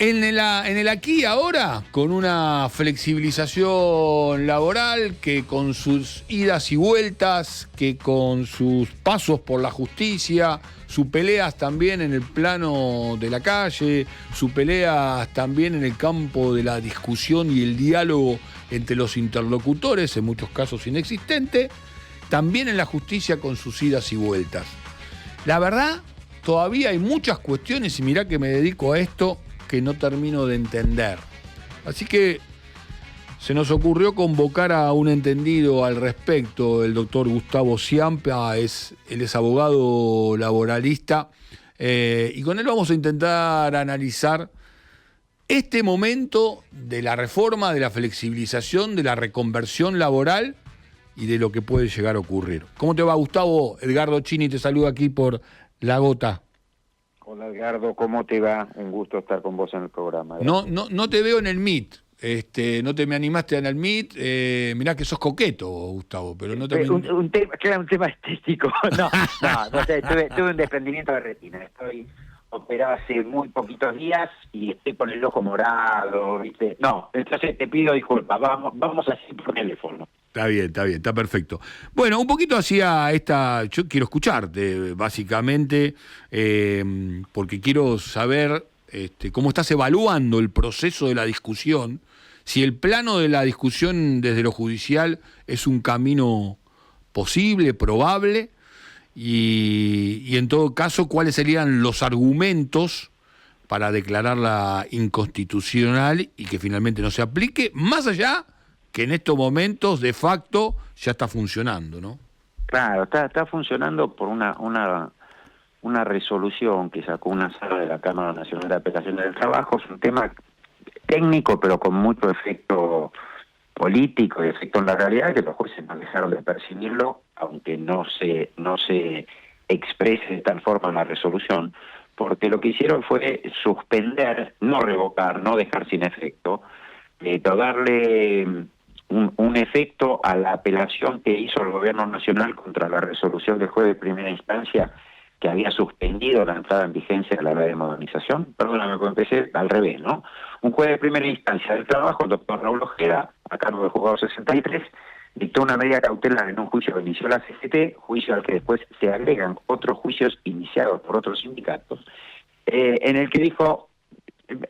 En el aquí y ahora, con una flexibilización laboral que con sus idas y vueltas, que con sus pasos por la justicia, sus peleas también en el plano de la calle, sus peleas también en el campo de la discusión y el diálogo entre los interlocutores, en muchos casos inexistente, también en la justicia con sus idas y vueltas. La verdad, todavía hay muchas cuestiones, y mirá que me dedico a esto, que no termino de entender. Así que se nos ocurrió convocar a un entendido al respecto, el doctor Gustavo Ciampa, él es abogado laboralista, y con él vamos a intentar analizar este momento de la reforma, de la flexibilización, de la reconversión laboral y de lo que puede llegar a ocurrir. ¿Cómo te va, Gustavo? Edgardo Chini te saluda aquí por La Gota. Hola Edgardo, ¿cómo te va? Un gusto estar con vos en el programa. No te veo en el Meet, no te me animaste en el Meet, mirá que sos coqueto, Gustavo, pero no te... un tema estético. No sé, tuve un desprendimiento de retina. Estoy operado hace muy poquitos días y estoy con el ojo morado, ¿viste? No, entonces te pido disculpas, vamos así por teléfono. Está bien, está perfecto. Bueno, un poquito hacia yo quiero escucharte, básicamente, porque quiero saber cómo estás evaluando el proceso de la discusión, si el plano de la discusión desde lo judicial es un camino posible, probable, y en todo caso, cuáles serían los argumentos para declararla inconstitucional y que finalmente no se aplique, más allá que en estos momentos de facto ya está funcionando, ¿no? Claro, está funcionando por una resolución que sacó una sala de la Cámara Nacional de Apelaciones del Trabajo. Es un tema técnico, pero con mucho efecto político y efecto en la realidad, que los jueces no dejaron de percibirlo, aunque no se exprese de tal forma en la resolución, porque lo que hicieron fue suspender, no revocar, no dejar sin efecto, darle un efecto a la apelación que hizo el Gobierno Nacional contra la resolución del juez de primera instancia que había suspendido la entrada en vigencia de la ley de modernización. Perdóname, porque empecé al revés, ¿no? Un juez de primera instancia del trabajo, el doctor Raúl Ojeda, a cargo del juzgado 63, dictó una medida cautelar en un juicio que inició la CGT, juicio al que después se agregan otros juicios iniciados por otros sindicatos, en el que dijo: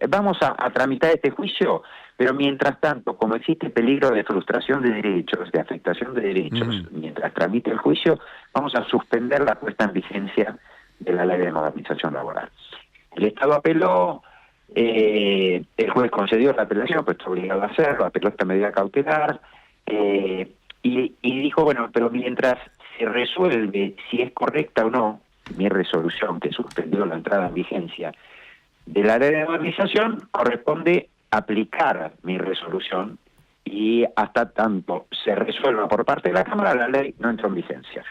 vamos a tramitar este juicio, pero mientras tanto, como existe peligro de frustración de derechos, de afectación de derechos, mientras tramite el juicio, vamos a suspender la puesta en vigencia de la ley de modernización laboral. El Estado apeló, el juez concedió la apelación, pues está obligado a hacerlo, apeló esta medida cautelar, y dijo, bueno, pero mientras se resuelve si es correcta o no mi resolución que suspendió la entrada en vigencia de la ley de modernización, corresponde aplicar mi resolución, y hasta tanto se resuelva por parte de la Cámara, la ley no entró en vigencia.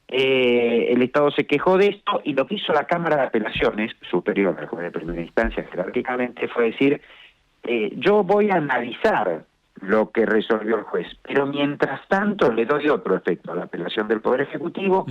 El Estado se quejó de esto, y lo que hizo la Cámara de Apelaciones, superior al juez de primera instancia jerárquicamente, fue decir: yo voy a analizar lo que resolvió el juez, pero mientras tanto le doy otro efecto a la apelación del Poder Ejecutivo,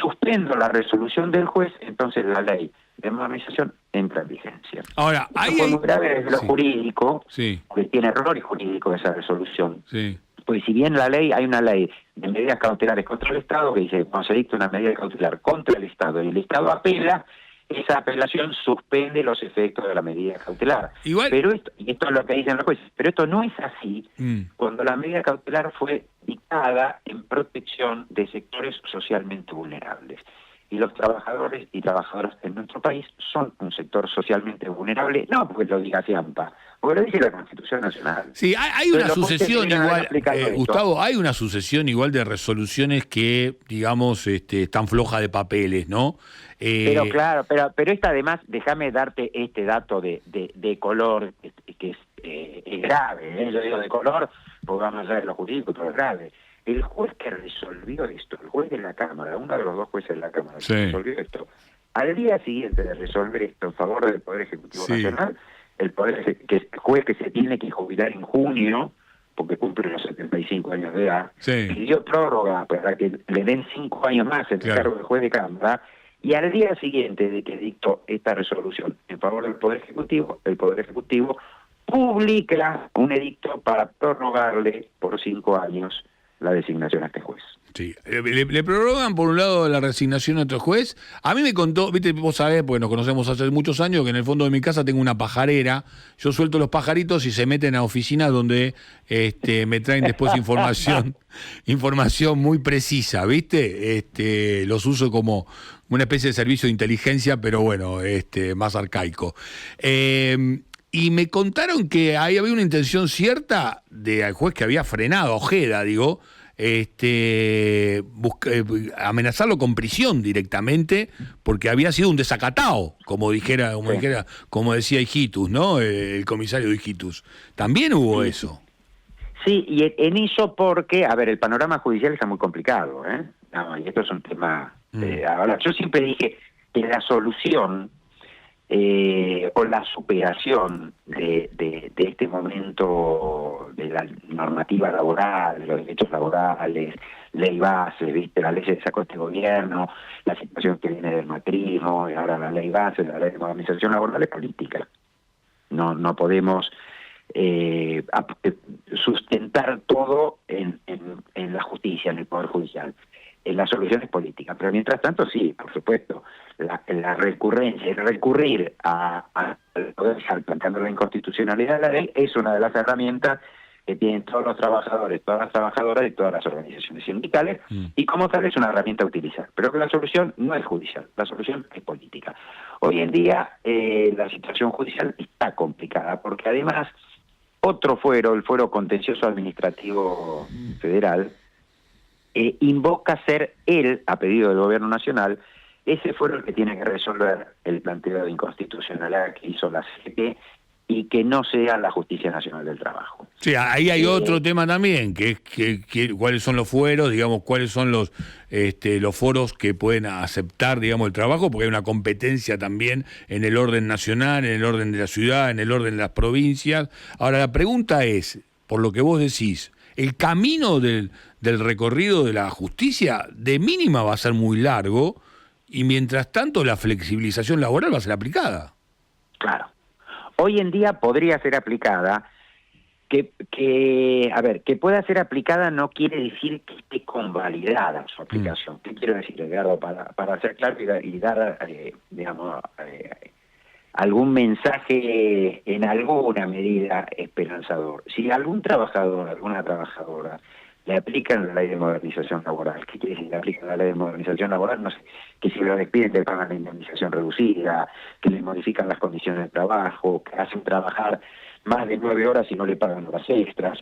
suspendo la resolución del juez, entonces la ley de modernización entra en vigencia. Ahora, esto fue muy grave desde lo jurídico, sí, porque tiene errores jurídicos esa resolución. Sí. Pues si bien hay una ley de medidas cautelares contra el Estado que dice: cuando se dicta una medida cautelar contra el Estado y el Estado apela, esa apelación suspende los efectos de la medida cautelar. Igual, pero esto es lo que dicen los jueces, pero esto no es así cuando la medida cautelar fue dictada en protección de sectores socialmente vulnerables. Y los trabajadores y trabajadoras en nuestro país son un sector socialmente vulnerable, no porque lo diga Ciampa, porque lo dice la Constitución Nacional. Sí, hay una sucesión igual, Gustavo, hay una sucesión igual de resoluciones que, digamos, están flojas de papeles, ¿no? Pero claro, pero esta además, déjame darte este dato de color, que es grave, yo digo de color, porque vamos a ver lo jurídico, pero es grave. El juez que resolvió esto, el juez de la Cámara, uno de los dos jueces de la Cámara que resolvió esto, al día siguiente de resolver esto en favor del Poder Ejecutivo Nacional, el juez que se tiene que jubilar en junio, porque cumple los 75 años de edad, pidió prórroga para que le den 5 años más en el cargo del juez de Cámara, Y al día siguiente de que dictó esta resolución en favor del Poder Ejecutivo, el Poder Ejecutivo publica un edicto para prorrogarle por 5 años la designación a este juez. Sí, le prorrogan por un lado la resignación a otro juez. A mí me contó, viste, vos sabés, porque nos conocemos hace muchos años, que en el fondo de mi casa tengo una pajarera. Yo suelto los pajaritos y se meten a oficinas donde me traen después información muy precisa, ¿viste? Los uso como una especie de servicio de inteligencia, pero bueno, más arcaico. Y me contaron que ahí había una intención cierta del juez que había frenado, Ojeda, digo, amenazarlo con prisión directamente porque había sido un desacatado, como decía Hijitus, ¿no? El comisario de Hijitus. También hubo eso. Sí, y en eso porque, a ver, el panorama judicial está muy complicado, ¿eh? No, y esto es un tema... ahora, yo siempre dije que la solución o la superación de este momento de la normativa laboral, de los derechos laborales, ley base, ¿viste? La ley que sacó este gobierno, la situación que viene del macrismo, y ahora la ley base, la ley de modernización laboral es política. No podemos sustentar todo en la justicia, en el Poder Judicial. La solución es política, pero mientras tanto sí, por supuesto, la recurrencia, el recurrir al Poder Judicial planteando la inconstitucionalidad de la ley es una de las herramientas que tienen todos los trabajadores, todas las trabajadoras y todas las organizaciones sindicales, y como tal es una herramienta a utilizar, pero que la solución no es judicial, la solución es política. Hoy en día la situación judicial está complicada, porque además otro fuero, el fuero contencioso administrativo federal, invoca ser él, a pedido del gobierno nacional, ese fuero el que tiene que resolver el planteo de inconstitucionalidad que hizo la CGT y que no sea la Justicia Nacional del Trabajo. Sí, ahí hay otro tema también, que es cuáles son los fueros, digamos, cuáles son los foros que pueden aceptar, digamos, el trabajo, porque hay una competencia también en el orden nacional, en el orden de la ciudad, en el orden de las provincias. Ahora, la pregunta es, por lo que vos decís, el camino del recorrido de la justicia de mínima va a ser muy largo y mientras tanto la flexibilización laboral va a ser aplicada. Claro. Hoy en día podría ser aplicada, que pueda ser aplicada no quiere decir que esté convalidada su aplicación. ¿Qué quiero decir, Edgardo? Para ser claro y dar, algún mensaje en alguna medida esperanzador. Si algún trabajador, alguna trabajadora, le aplican la ley de modernización laboral, ¿qué quiere decir? Le aplican la ley de modernización laboral, no sé, que si lo despiden le pagan la indemnización reducida, que le modifican las condiciones de trabajo, que hacen trabajar más de 9 horas y no le pagan horas extras,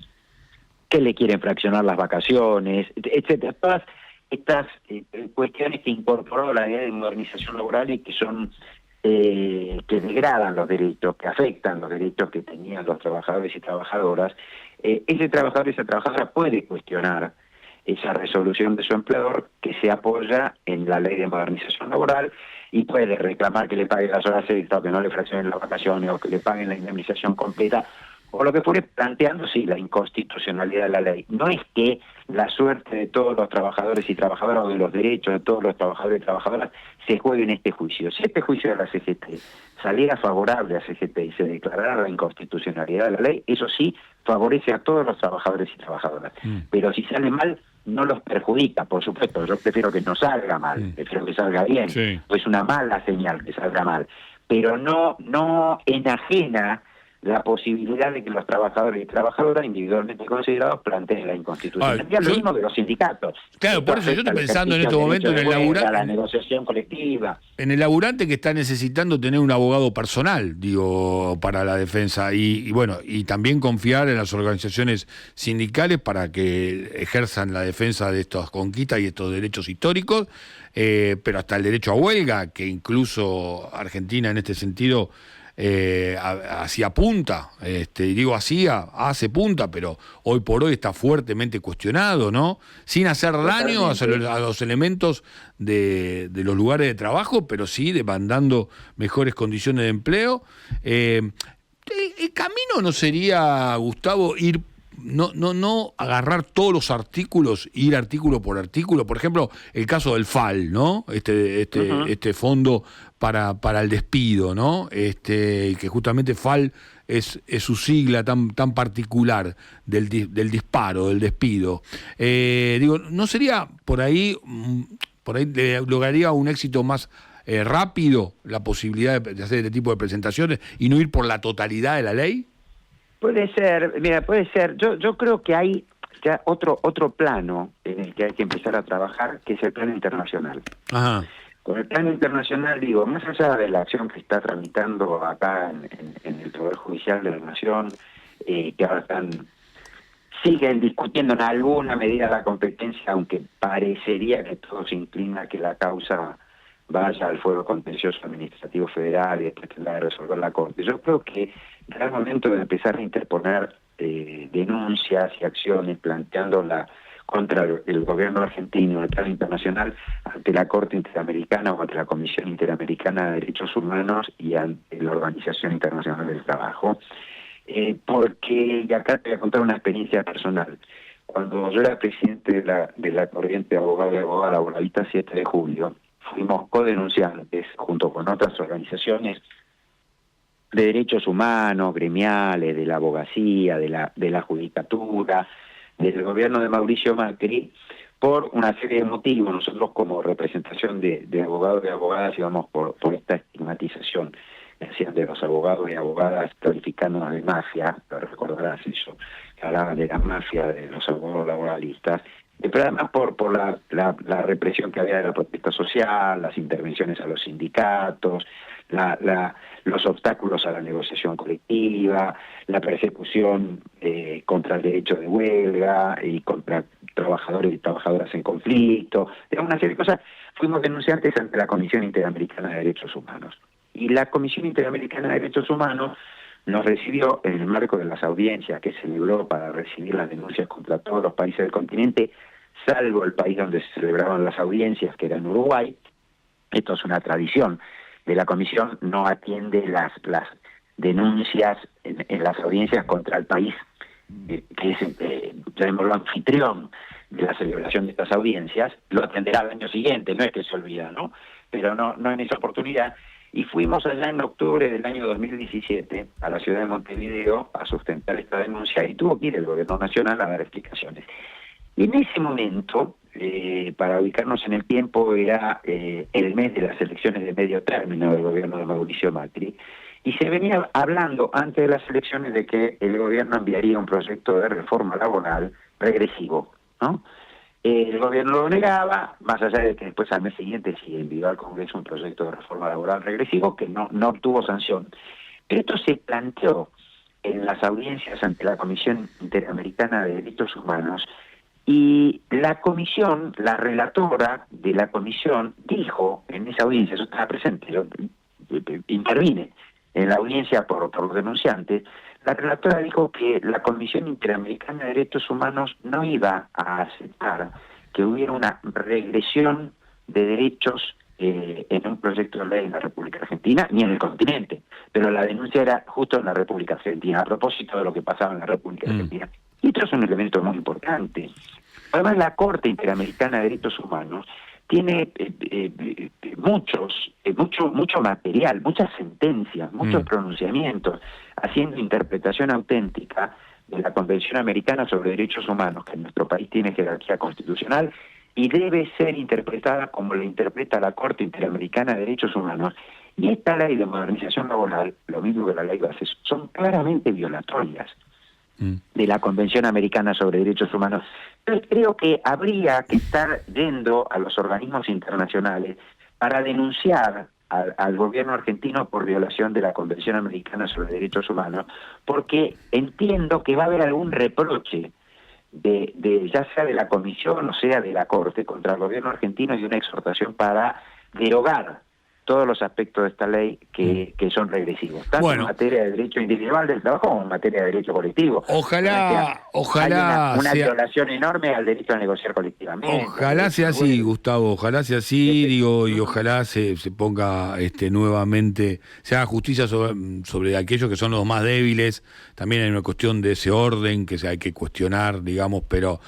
que le quieren fraccionar las vacaciones, etcétera. Todas estas cuestiones que incorporó la ley de modernización laboral y que son que degradan los derechos, que afectan los derechos que tenían los trabajadores y trabajadoras, ese trabajador y esa trabajadora puede cuestionar esa resolución de su empleador que se apoya en la ley de modernización laboral y puede reclamar que le paguen las horas extras, que no le fraccionen las vacaciones o que le paguen la indemnización completa o lo que fuere, planteando sí la inconstitucionalidad de la ley. No es que la suerte de todos los trabajadores y trabajadoras o de los derechos de todos los trabajadores y trabajadoras se juegue en este juicio. Si este juicio de la CGT saliera favorable a CGT y se declarara la inconstitucionalidad de la ley, eso sí favorece a todos los trabajadores y trabajadoras. Pero si sale mal, no los perjudica, por supuesto. Yo prefiero que no salga mal, prefiero que salga bien. Sí. Es una mala señal que salga mal, pero no enajena la posibilidad de que los trabajadores y trabajadoras individualmente considerados planteen la inconstitucionalidad, lo mismo que los sindicatos. Claro, por eso yo estoy pensando en este momento en el laburante, la negociación colectiva. En el laburante que está necesitando tener un abogado personal, digo, para la defensa y bueno, y también confiar en las organizaciones sindicales para que ejerzan la defensa de estas conquistas y estos derechos históricos, pero hasta el derecho a huelga, que incluso Argentina en este sentido hacía punta, y digo hace punta, pero hoy por hoy está fuertemente cuestionado, ¿no? Sin hacer daño a los elementos de los lugares de trabajo, pero sí demandando mejores condiciones de empleo. El camino no sería, Gustavo, ir no agarrar todos los artículos e ir artículo por artículo. Por ejemplo, el caso del FAL, ¿no? Este fondo para el despido, ¿no? Que justamente FAL es su sigla tan particular del disparo, del despido. ¿No sería por ahí lograría un éxito más rápido la posibilidad de hacer este tipo de presentaciones y no ir por la totalidad de la ley? Puede ser, mira, puede ser. Yo creo que hay ya otro plano en el que hay que empezar a trabajar, que es el plano internacional. Ajá. Con el plano internacional, digo, más allá de la acción que está tramitando acá en el Poder Judicial de la Nación, que ahora siguen discutiendo en alguna medida la competencia, aunque parecería que todo se inclina a que la causa vaya al fuero contencioso administrativo federal y después tendrá que resolver la Corte. Yo creo que era el momento de empezar a interponer denuncias y acciones planteándola contra el gobierno argentino en el plano internacional ante la Corte Interamericana o ante la Comisión Interamericana de Derechos Humanos y ante la Organización Internacional del Trabajo. Porque, y acá te voy a contar una experiencia personal. Cuando yo era presidente de la corriente de abogados y abogadas laboralistas 7 de julio, fuimos codenunciantes junto con otras organizaciones de derechos humanos, gremiales, de la abogacía, de la judicatura, del gobierno de Mauricio Macri, por una serie de motivos. Nosotros como representación de abogados y abogadas íbamos por esta estigmatización que hacían de los abogados y abogadas calificándonos de mafia, lo recordarás eso, que hablaban de la mafia de los abogados laboralistas, pero además por la represión que había de la protesta social, las intervenciones a los sindicatos, los obstáculos a la negociación colectiva, la persecución contra el derecho de huelga y contra trabajadores y trabajadoras en conflicto, una serie de cosas. Fuimos denunciantes ante la Comisión Interamericana de Derechos Humanos. Y la Comisión Interamericana de Derechos Humanos nos recibió en el marco de las audiencias que celebró para recibir las denuncias contra todos los países del continente, salvo el país donde se celebraban las audiencias, que era en Uruguay. Esto es una tradición de la Comisión, no atiende las denuncias en las audiencias contra el país que es, llamémoslo, anfitrión de la celebración de estas audiencias. Lo atenderá al año siguiente, no es que se olvida, ¿no? Pero no en esa oportunidad. Y fuimos allá en octubre del año 2017 a la ciudad de Montevideo a sustentar esta denuncia y tuvo que ir el gobierno nacional a dar explicaciones. Y en ese momento, para ubicarnos en el tiempo, era el mes de las elecciones de medio término del gobierno de Mauricio Macri, y se venía hablando antes de las elecciones de que el gobierno enviaría un proyecto de reforma laboral regresivo, ¿no? El gobierno lo negaba, más allá de que después al mes siguiente sí envió al Congreso un proyecto de reforma laboral regresivo que no obtuvo sanción. Pero esto se planteó en las audiencias ante la Comisión Interamericana de Derechos Humanos, y la comisión, la relatora de la comisión, dijo en esa audiencia, yo estaba presente, yo intervine en la audiencia por los denunciantes, la relatora dijo que la Comisión Interamericana de Derechos Humanos no iba a aceptar que hubiera una regresión de derechos en un proyecto de ley en la República Argentina, ni en el continente, pero la denuncia era justo en la República Argentina, a propósito de lo que pasaba en la República Argentina. Y esto es un elemento muy importante. Además, la Corte Interamericana de Derechos Humanos tiene mucho material, muchas sentencias, muchos pronunciamientos, haciendo interpretación auténtica de la Convención Americana sobre Derechos Humanos, que en nuestro país tiene jerarquía constitucional y debe ser interpretada como la interpreta la Corte Interamericana de Derechos Humanos. Y esta ley de modernización laboral, lo mismo que la ley base, son claramente violatorias de la Convención Americana sobre Derechos Humanos. Entonces creo que habría que estar yendo a los organismos internacionales para denunciar al gobierno argentino por violación de la Convención Americana sobre Derechos Humanos, porque entiendo que va a haber algún reproche ya sea de la Comisión o sea de la Corte contra el gobierno argentino, y una exhortación para derogar todos los aspectos de esta ley que son regresivos, tanto en materia de derecho individual del trabajo como en materia de derecho colectivo. Ojalá hay una sea, violación enorme al derecho a negociar colectivamente. ojalá sea así, Gustavo, ojalá sea así, digo, y ojalá se ponga nuevamente, se haga justicia sobre aquellos que son los más débiles. También hay una cuestión de ese orden que hay que cuestionar, digamos, pero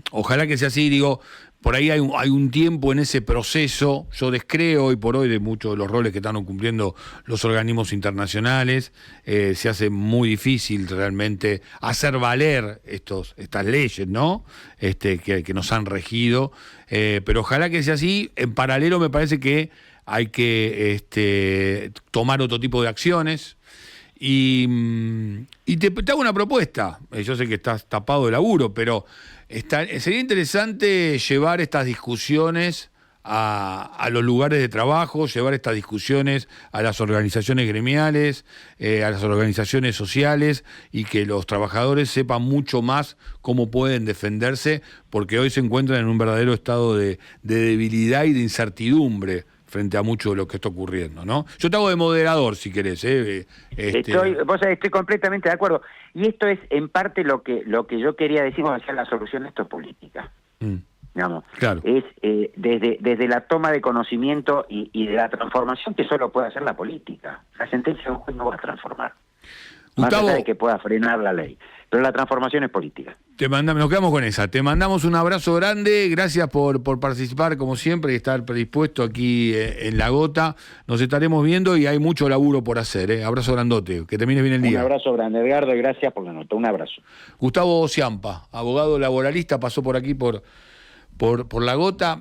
ojalá que sea así, digo. Por ahí hay un tiempo en ese proceso, yo descreo hoy por hoy de muchos de los roles que están cumpliendo los organismos internacionales, se hace muy difícil realmente hacer valer estas leyes, ¿no? Que nos han regido, pero ojalá que sea así. En paralelo me parece que hay que tomar otro tipo de acciones. Y te hago una propuesta. Yo sé que estás tapado de laburo, pero sería interesante llevar estas discusiones a los lugares de trabajo, llevar estas discusiones a las organizaciones gremiales, a las organizaciones sociales, y que los trabajadores sepan mucho más cómo pueden defenderse, porque hoy se encuentran en un verdadero estado de debilidad y de incertidumbre frente a mucho de lo que está ocurriendo, ¿no? Yo te hago de moderador, si querés. Estoy completamente de acuerdo. Y esto es, en parte, lo que yo quería decir cuando decía la solución a esto es política. Digamos, claro. Es desde la toma de conocimiento y de la transformación que solo puede hacer la política. La sentencia de un juez no va a transformar. Gustavo, más allá de que pueda frenar la ley. Pero la transformación es política. Nos quedamos con esa. Te mandamos un abrazo grande. Gracias por participar, como siempre, y estar predispuesto aquí en La Gota. Nos estaremos viendo y hay mucho laburo por hacer. Abrazo grandote. Que termines bien el día. Un abrazo grande, Edgardo, y gracias por la nota. Un abrazo. Gustavo Ciampa, abogado laboralista, pasó por aquí por La Gota.